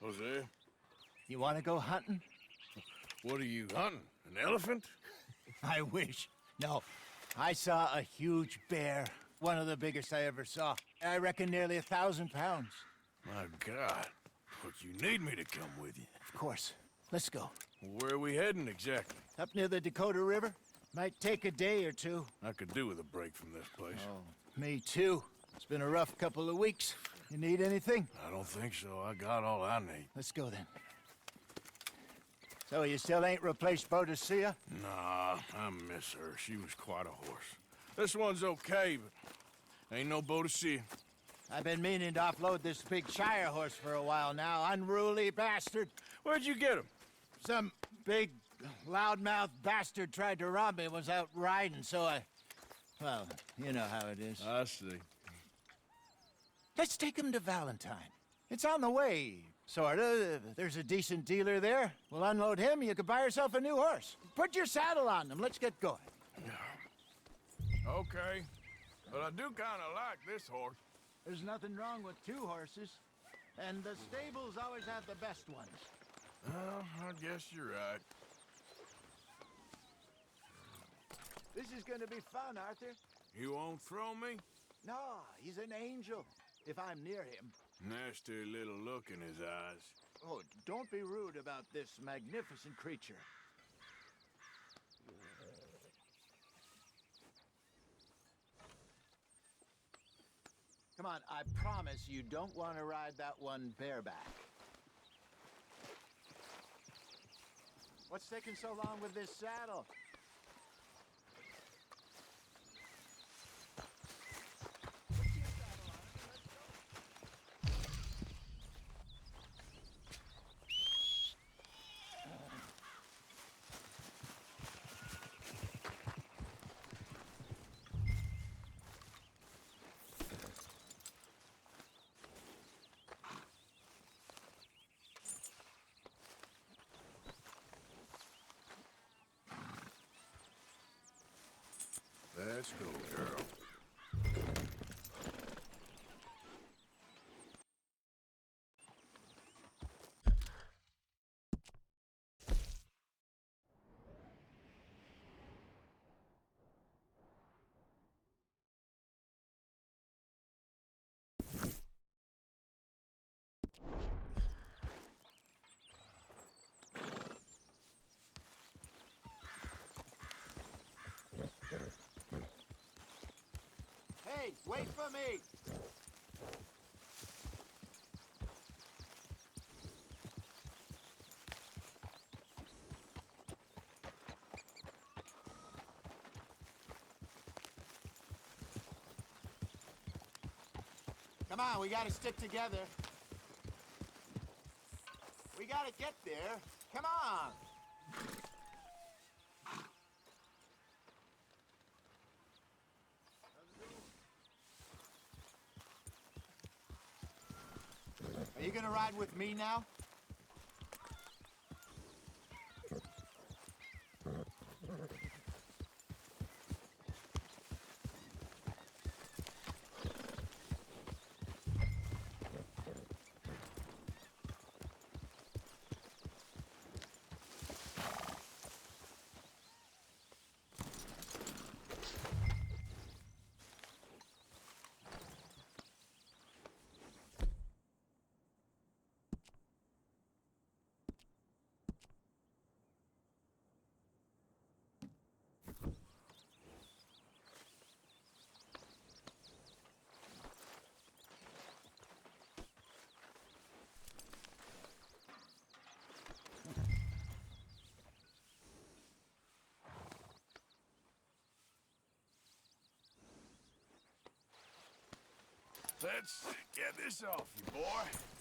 Jose, You want to go hunting? what are you hunting? An elephant? I wish. No. I saw a huge bear. One of the biggest I ever saw. I reckon nearly 1,000 pounds. My God. But you need me to come with you. Of course. Let's go. Where are we heading exactly? Up near the Dakota River? Might take a day or two. I could do with a break from this place. Oh, me too. It's been a rough couple of weeks. You need anything? I don't think so. I got all I need. Let's go then. So you still ain't replaced Boadicea? Nah, I miss her. She was quite a horse. This one's okay, but ain't no Boadicea. I've been meaning to offload this big Shire horse for a while now. Unruly bastard. Where'd you get him? Some big, loudmouth bastard tried to rob me and was out riding, so I... Well, you know how it is. I see. Let's take him to Valentine. It's on the way, sorta. There's a decent dealer there. We'll unload him, you can buy yourself a new horse. Put your saddle on them, let's get going. Okay. But I do kind of like this horse. There's nothing wrong with two horses. And the stables always have the best ones. Well, I guess you're right. This is gonna be fun, Arthur. You won't throw me? No, he's an angel. If I'm near him. Nasty little look in his eyes. Oh, don't be rude about this magnificent creature. Come on, I promise you don't want to ride that one bareback. What's taking so long with this saddle? Let's go, girl. Hey, wait for me! Come on, we gotta stick together. We gotta get there. Come on! Are you gonna ride with me now? Let's get this off you, boy.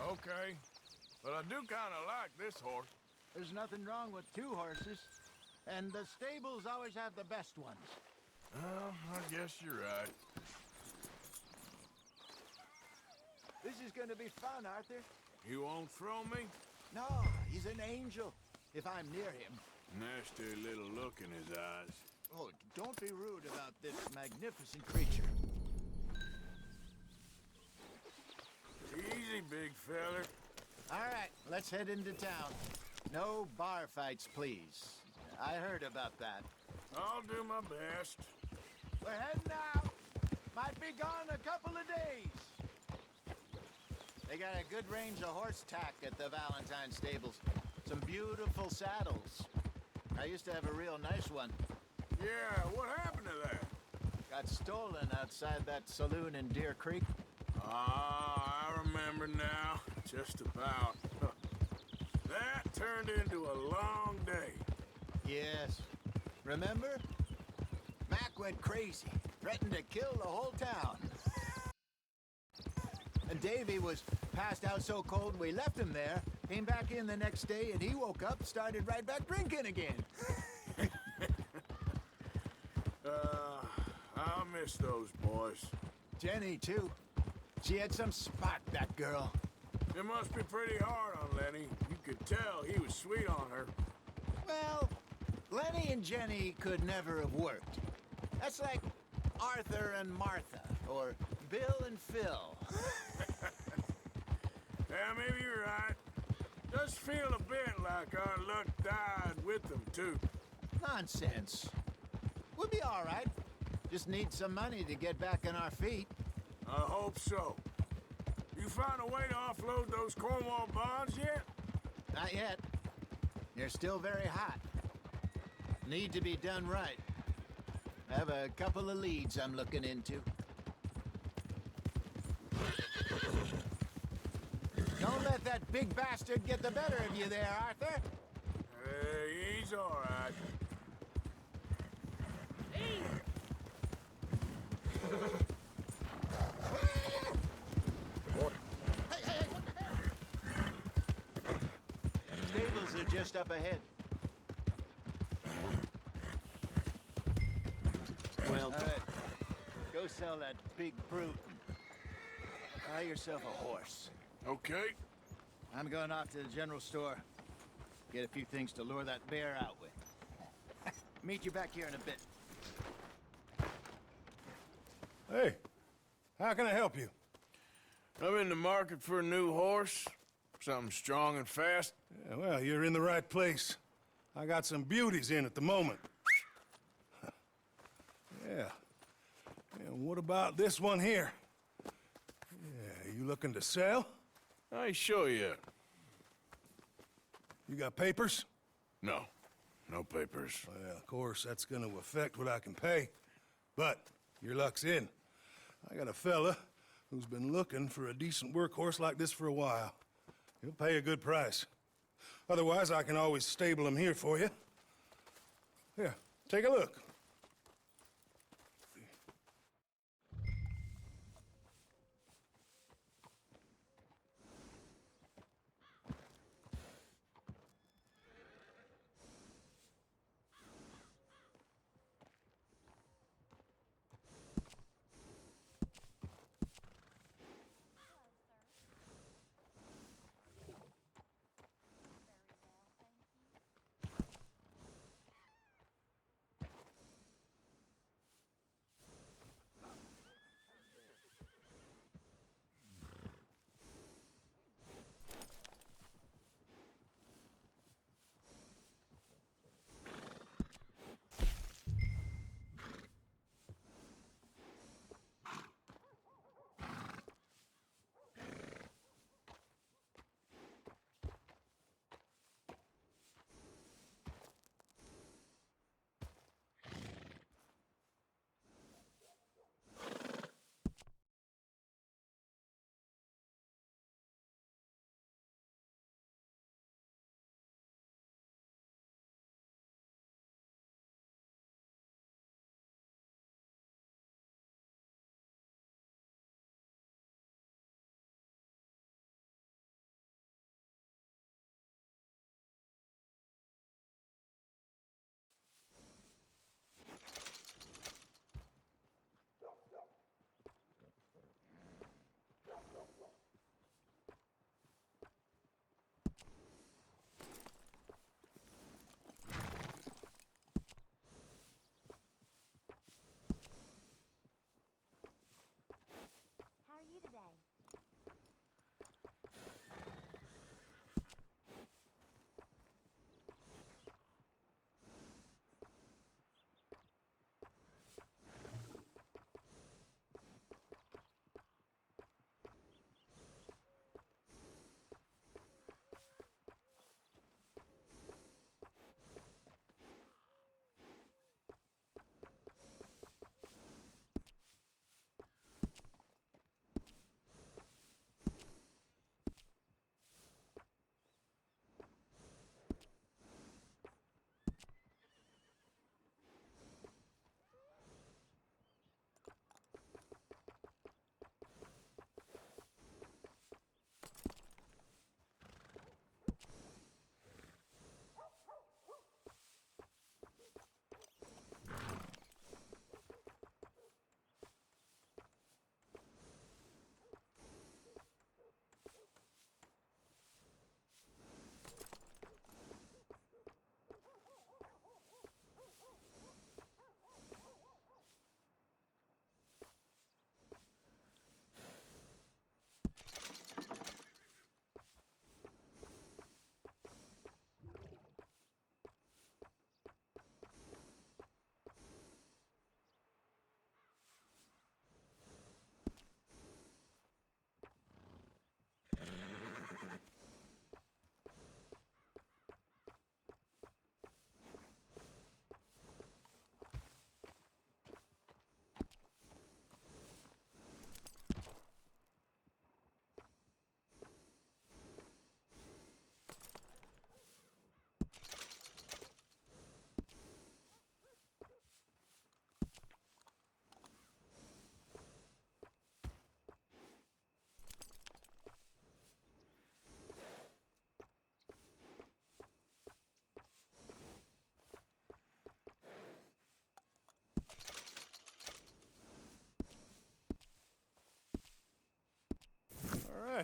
Okay. But I do kind of like this horse. There's nothing wrong with two horses. And the stables always have the best ones. Well, I guess you're right. This is gonna be fun, Arthur. You won't throw me? No, he's an angel, if I'm near him. Nasty little look in his eyes. Oh, don't be rude about this magnificent creature. Easy, big feller. All right, let's head into town. No bar fights, please. I heard about that. I'll do my best. We're heading out. Might be gone a couple of days. They got a good range of horse tack at the Valentine stables. Some beautiful saddles. I used to have a real nice one. Yeah, what happened to that? Got stolen outside that saloon in Deer Creek. Ah, I remember now. Just about. That turned into a long day. Yes. Remember? Mac went crazy, threatened to kill the whole town. And Davy was passed out so cold we left him there, came back in the next day, and he woke up, started right back drinking again. I'll miss those boys. Jenny, too. She had some spark, that girl. It must be pretty hard on Lenny. You could tell he was sweet on her. Well, Lenny and Jenny could never have worked. That's like Arthur and Martha, or Bill and Phil. Yeah, maybe you're right. Does feel a bit like our luck died with them, too. Nonsense. We'll be all right. Just need some money to get back on our feet. I hope so. You found a way to offload those Cornwall bonds yet? Not yet. They're still very hot. Need to be done right. I have a couple of leads I'm looking into. Don't let that big bastard get the better of you there, Arthur. He's all right. Stables are just up ahead. Well, All right. Go sell that big brute. Buy yourself a horse. okay. I'm going off to the general store. Get a few things to lure that bear out with. Meet you back here in a bit. Hey, how can I help you? I'm in the market for a new horse. Something strong and fast. Yeah, well, you're in the right place. I got some beauties in at the moment. Yeah. And what about this one here? Yeah, you looking to sell? I ain't sure yet. You got papers? No. No papers. Well, of course, that's gonna affect what I can pay. But your luck's in. I got a fella who's been looking for a decent workhorse like this for a while. He'll pay a good price. Otherwise, I can always stable him here for you. Here, take a look.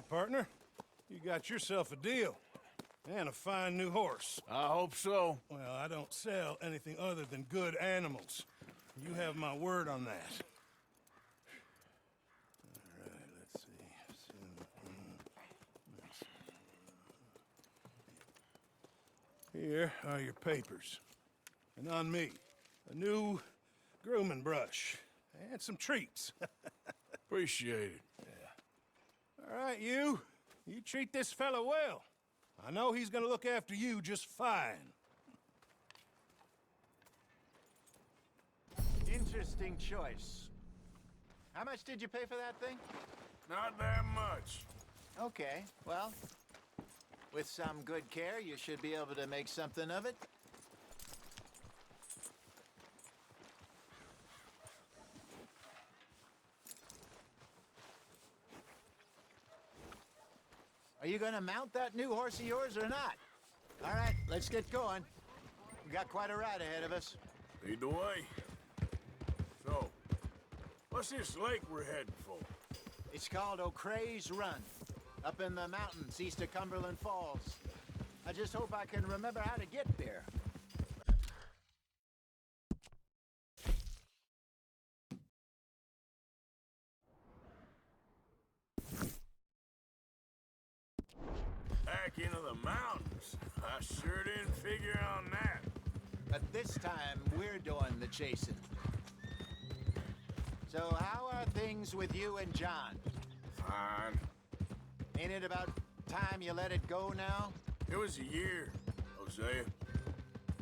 right, partner. You got yourself a deal. And a fine new horse. I hope so. Well, I don't sell anything other than good animals. You have my word on that. All right, let's see. Here are your papers. And on me, a new grooming brush. And some treats. Appreciate it. All right, you. You treat this fella well. I know he's gonna look after you just fine. Interesting choice. How much did you pay for that thing? Not that much. Okay, well, with some good care, you should be able to make something of it. Are you gonna mount that new horse of yours or not? All right, let's get going. We got quite a ride ahead of us. Lead the way. So, what's this lake we're heading for? It's called O'Creagh's Run, up in the mountains east of Cumberland Falls. I just hope I can remember how to get there. Back into the mountains. I sure didn't figure on that. But this time, we're doing the chasing. So how are things with you and John? Fine. Ain't it about time you let it go now? It was a year, Hosea.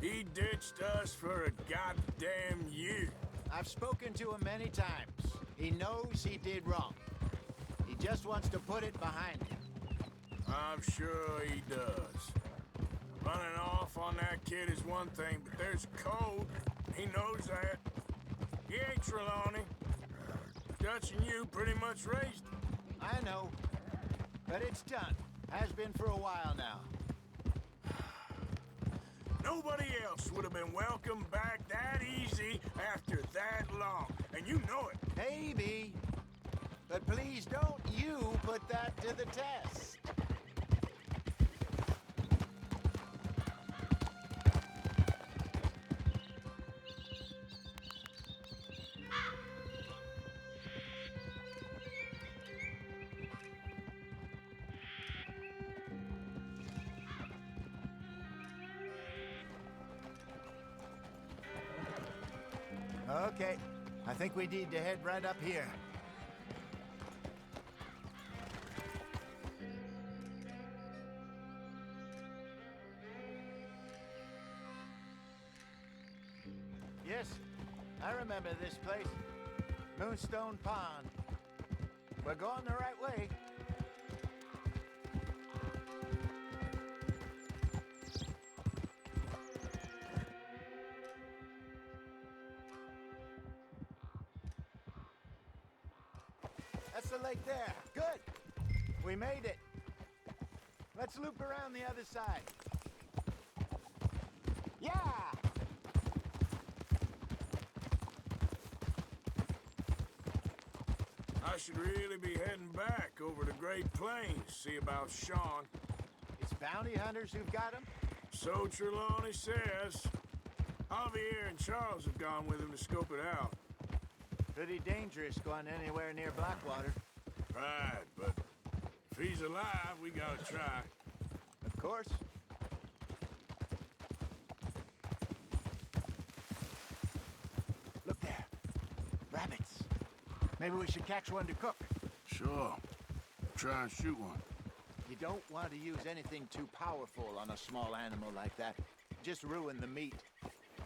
He ditched us for a goddamn year. I've spoken to him many times. He knows he did wrong. He just wants to put it behind him. I'm sure he does. Running off on that kid is one thing, but there's code. He knows that. He ain't Trelawney. Dutch and you pretty much raised him. I know. But it's done. Has been for a while now. Nobody else would have been welcomed back that easy after that long. And you know it. Maybe. But please don't you put that to the test. Okay, I think we need to head right up here. Yes, I remember this place. Moonstone Pond. We're going the right way. That's the lake there. Good. We made it. Let's loop around the other side. Yeah! I should really be heading back over to Great Plains, see about Sean. It's bounty hunters who've got him? So Trelawney says. Javier and Charles have gone with him to scope it out. Pretty dangerous going anywhere near Blackwater. Right, but if he's alive, we gotta try. Of course. Look there. Rabbits. Maybe we should catch one to cook. Sure. Try and shoot one. You don't want to use anything too powerful on a small animal like that. Just ruin the meat.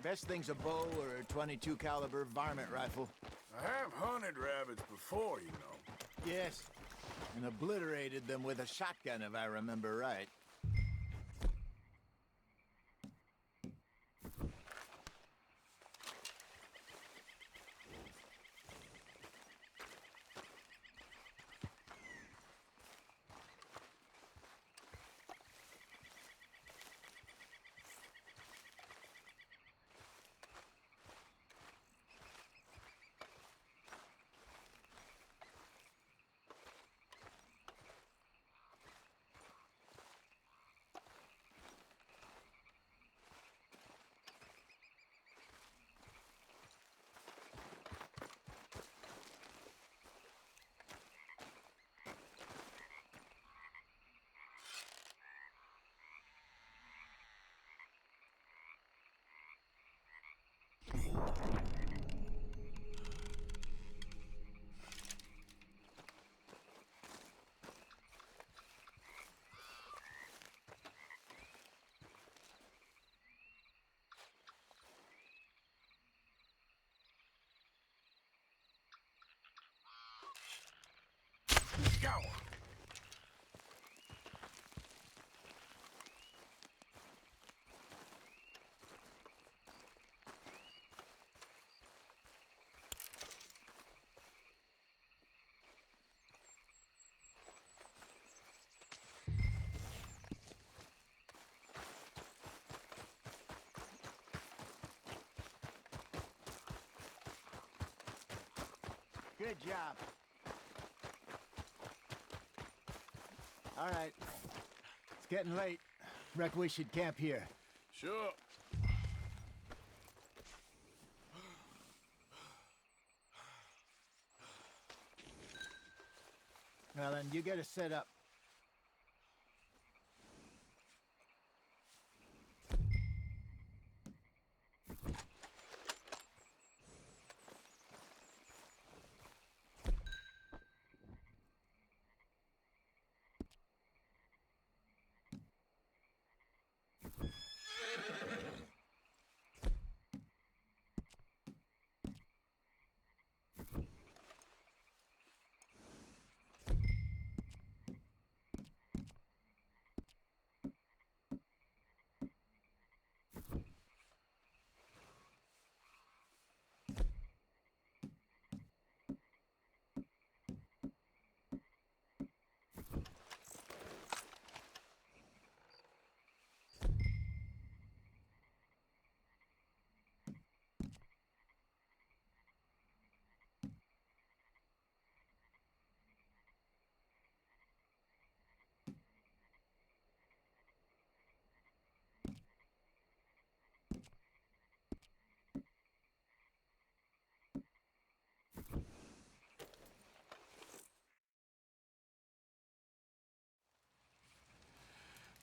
Best thing's a bow or a .22 caliber varmint rifle. I have hunted rabbits before, you know. Yes. And obliterated them with a shotgun, if I remember right. Go! Good job. All right. It's getting late. Reckon we should camp here. Sure. Well, then you get us set up.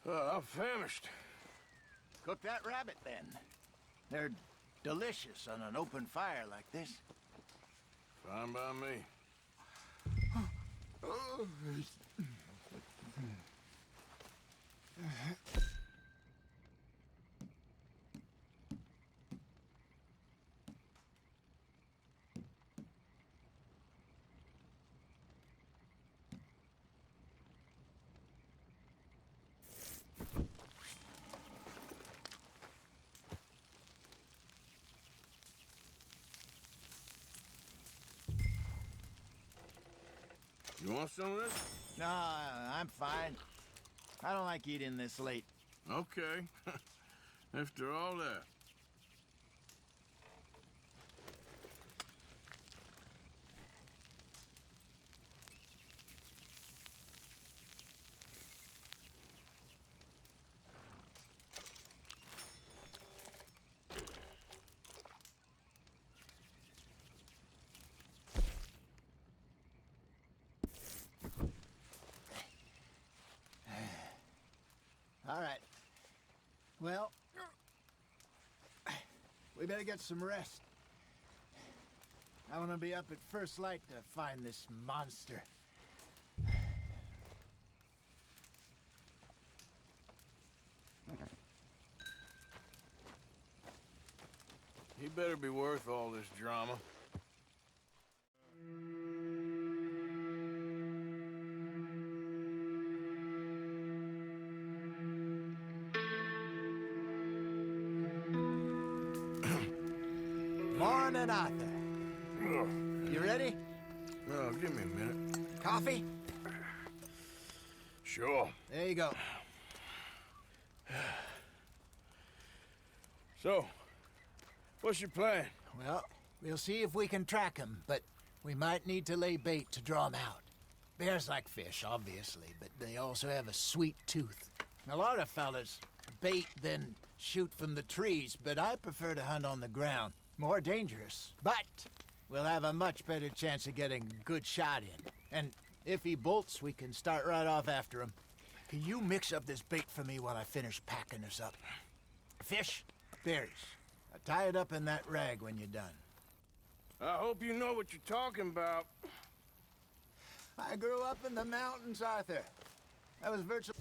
I'm famished. Cook that rabbit, then. They're delicious on an open fire like this. Fine by me. You want some of this? No, I'm fine. I don't like eating this late. Okay. After all that. All right. Well, we better get some rest. I want to be up at first light to find this monster. He better be worth all this drama. Morning, Arthur. You ready? Oh, give me a minute. Coffee? Sure. There you go. So, what's your plan? Well, we'll see if we can track him, but we might need to lay bait to draw him out. Bears like fish, obviously, but they also have a sweet tooth. A lot of fellas bait, then shoot from the trees, but I prefer to hunt on the ground. More dangerous, but we'll have a much better chance of getting a good shot in. And if he bolts, we can start right off after him. Can you mix up this bait for me while I finish packing this up? Fish, berries. Tie it up in that rag when you're done. I hope you know what you're talking about. I grew up in the mountains, Arthur. I was virtually...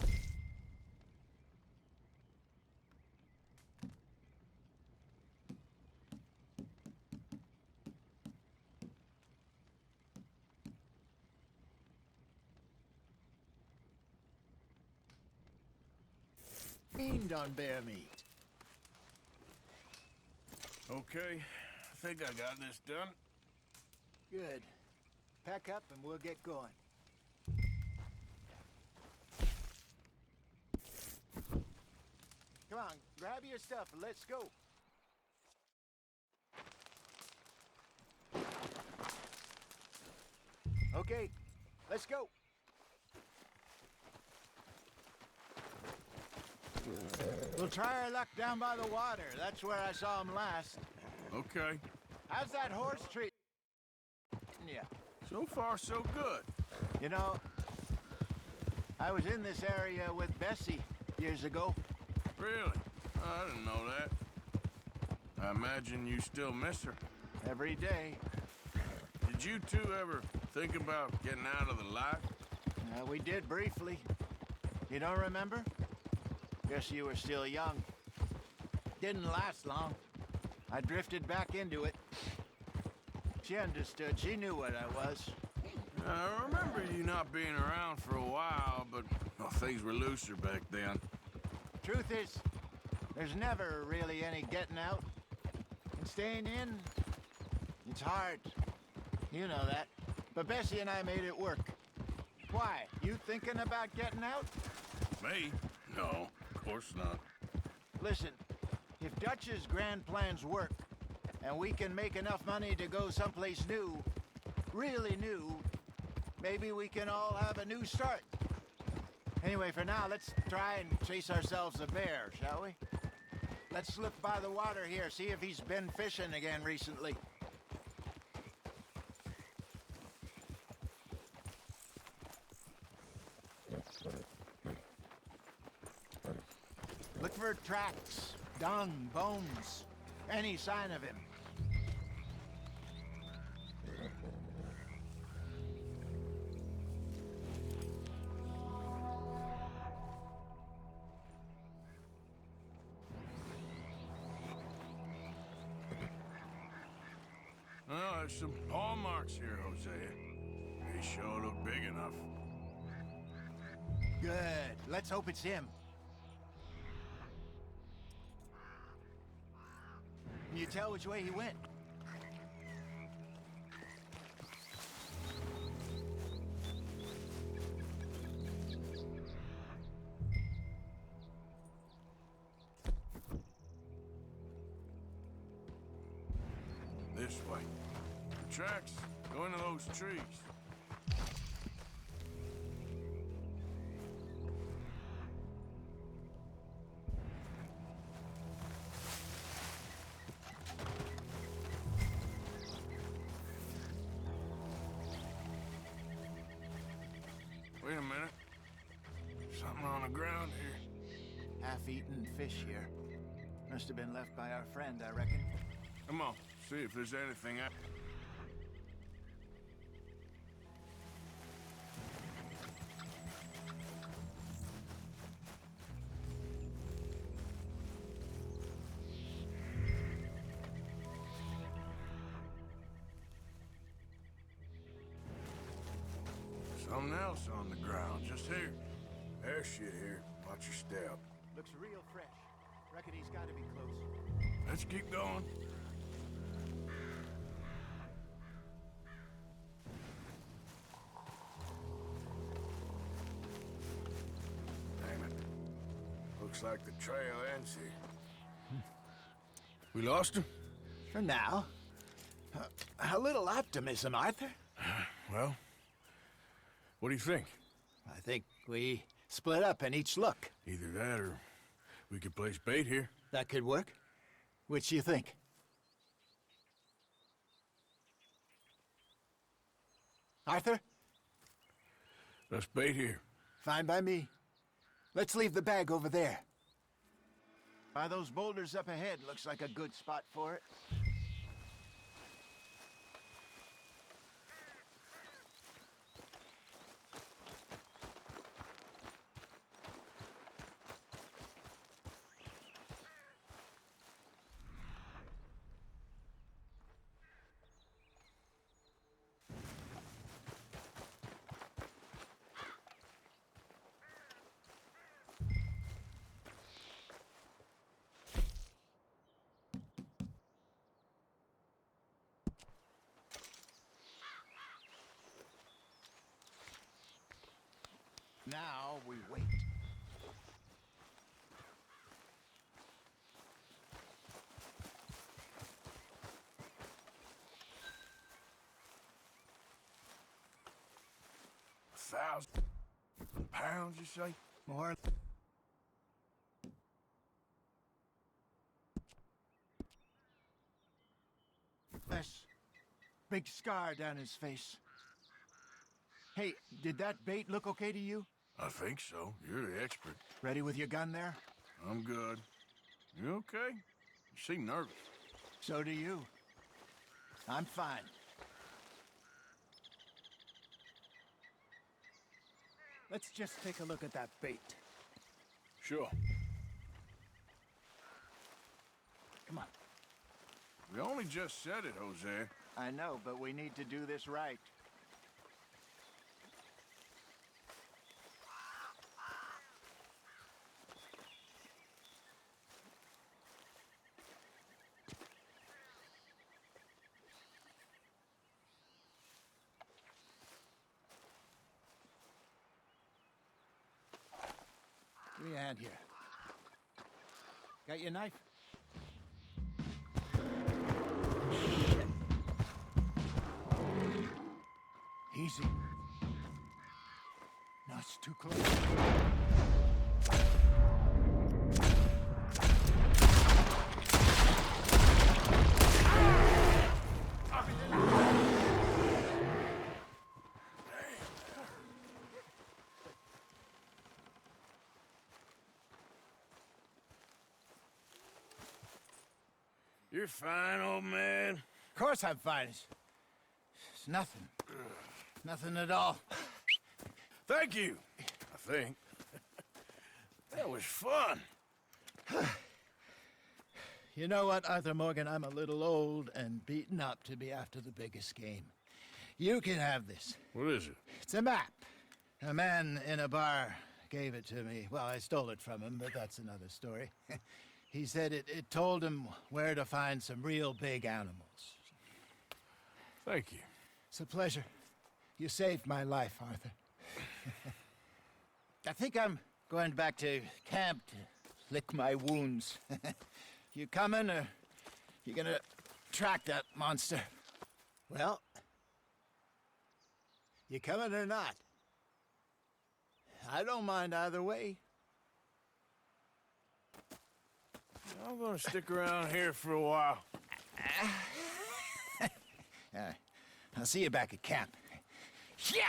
fiend on bear meat. Okay, I think I got this done. Good. Pack up and we'll get going. Come on, grab your stuff and let's go. Okay, let's go. We'll try our luck down by the water. That's where I saw him last. Okay. How's that horse treating you? So far, so good. You know, I was in this area with Bessie years ago. Really? I didn't know that. I imagine you still miss her. Every day. Did you two ever think about getting out of the light? We did briefly. You don't remember? Guess you were still young. Didn't last long. I drifted back into it. She understood. She knew what I was. I remember you not being around for a while, but well, things were looser back then. Truth is, there's never really any getting out. And staying in, it's hard. You know that. But Bessie and I made it work. Why? You thinking about getting out? Me? No, of course not. Listen, if Dutch's grand plans work, and we can make enough money to go someplace new, really new, maybe we can all have a new start. Anyway, for now, let's try and chase ourselves a bear, shall we? Let's slip by the water here, see if he's been fishing again recently. Look for tracks, dung, bones, any sign of him. Oh, there's some paw marks here, Hosea. They sure look big enough. Good. Let's hope it's him. Can you tell which way he went? This way. The tracks go into those trees. Wait a minute. Something on the ground here. Half-eaten fish here. Must have been left by our friend, I reckon. Come on, see if there's anything out. Something else on the ground, just here. There's shit here. Watch your step. Looks real fresh. Reckon he's got to be close. Let's keep going. Damn it. Looks like the trail ends here. We lost him? For now. A little optimism, Arthur. Well, what do you think? I think we split up and each look. Either that or we could place bait here. That could work. Which do you think? Arthur? Let's bait here. Fine by me. Let's leave the bag over there. By those boulders up ahead, looks like a good spot for it. Now we wait. £1,000, you say? More. This big scar down his face. Hey, did that bait look okay to you? I think so. You're the expert. Ready with your gun there? I'm good. You okay? You seem nervous. So do you. I'm fine. Let's just take a look at that bait. Sure. Come on. We only just said it, Jose. I know, but we need to do this right. Give me a hand here. Got your knife? Shit. Easy. No, it's too close. You're fine, old man. Of course I'm fine. It's nothing. Nothing at all. Thank you, I think. That was fun. You know what, Arthur Morgan? I'm a little old and beaten up to be after the biggest game. You can have this. What is it? It's a map. A man in a bar gave it to me. Well, I stole it from him, but that's another story. He said it told him where to find some real big animals. Thank you. It's a pleasure. You saved my life, Arthur. I think I'm going back to camp to lick my wounds. You coming, or you gonna track that monster? Well, you coming or not? I don't mind either way. I'm gonna stick around here for a while. I'll see you back at camp. Yeah!